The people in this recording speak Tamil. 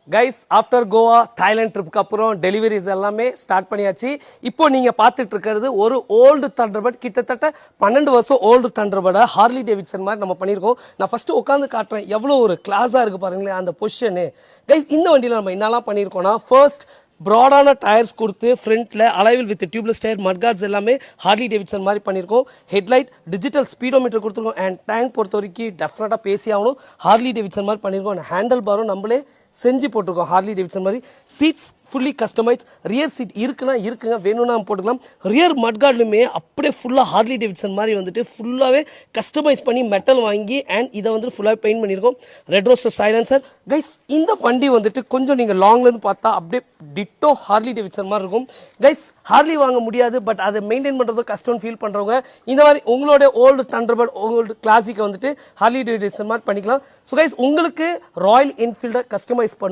கைஸ் ஆஃப்டர் கோவா தாய்லாந்து ட்ரிப்புக்கு அப்புறம் டெலிவரிஸ் எல்லாமே ஸ்டார்ட் பண்ணியாச்சு. இப்போ நீங்க பார்த்துட்டு இருக்கிறது ஒரு ஓல்டு தண்டர்பர்ட், கிட்டத்தட்ட 12 வருஷம் ஓல்டு தண்டர்பர்டை ஹார்லி டேவிட்சன் மாதிரி நம்ம பண்ணியிருக்கோம். நான் ஃபர்ஸ்ட் உட்காந்து காட்டுறேன், எவ்வளோ ஒரு கிளாஸாக இருக்கு பாருங்களேன் அந்த பொசிஷனு. கைஸ் இந்த வண்டியில் நம்ம என்னெல்லாம் பண்ணியிருக்கோம்னா, ஃபர்ஸ்ட் ப்ராடான டயர்ஸ் கொடுத்து ஃப்ரண்ட்ல அலைவில் வித் டியூப்லெஸ் டயர் மட்கார்ட்ஸ் எல்லாமே ஹார்லி டேவிட்சன் மாதிரி பண்ணியிருக்கோம். ஹெட்லைட் டிஜிட்டல் ஸ்பீடோமீட்டர் கொடுத்துருக்கோம். அண்ட் டேங்க் பொறுத்த வரைக்கும் டெஃபினட்டாக பேசி ஆகணும், ஹார்லி டேவிட்சன் மாதிரி பண்ணியிருக்கோம். அண்ட் ஹேண்டில் பாரும் நம்மளே செஞ்சு போட்டிருக்கோம் ஹார்லி டேவிட்சன் மாதிரி. Seats fully customise, rear seat இருக்குன்னா இருக்குங்க, வேணும்னா போட்டுக்கலாம். ரியர் மட்கார்ட்லுமே அப்படியே ஃபுல்லாக ஹார்லி டேவிட்சன் மாதிரி வந்துட்டு ஃபுல்லாகவே கஸ்டமைஸ் பண்ணி மெட்டல் வாங்கி அண்ட் இதை வந்து ஃபுல்லாக பெயிண்ட் பண்ணியிருக்கோம். Red roster silencer. கைஸ் இந்த வண்டி வந்துட்டு கொஞ்சம் நீங்கள் லாங்லேருந்து பார்த்தா அப்படியே டிட்டோ ஹார்லி டேவிட்சன் மாதிரி இருக்கும். கைஸ் ஹார்லி வாங்க முடியாது, பட் அதை மெயின்டைன் பண்ணுறது கஷ்டம்னு ஃபீல் பண்ணுறவங்க இந்த மாதிரி உங்களோட ஓல்டு தண்டர்பர்ட் ஓல்டு கிளாசிக்கை வந்துட்டு ஹார்லி டேவிட்சன் மாதிரி பண்ணிக்கலாம். ஸோ கைஸ் உங்களுக்கு ராயல் என்ஃபீல்டை கஸ்டமைஸ் பண்ணும்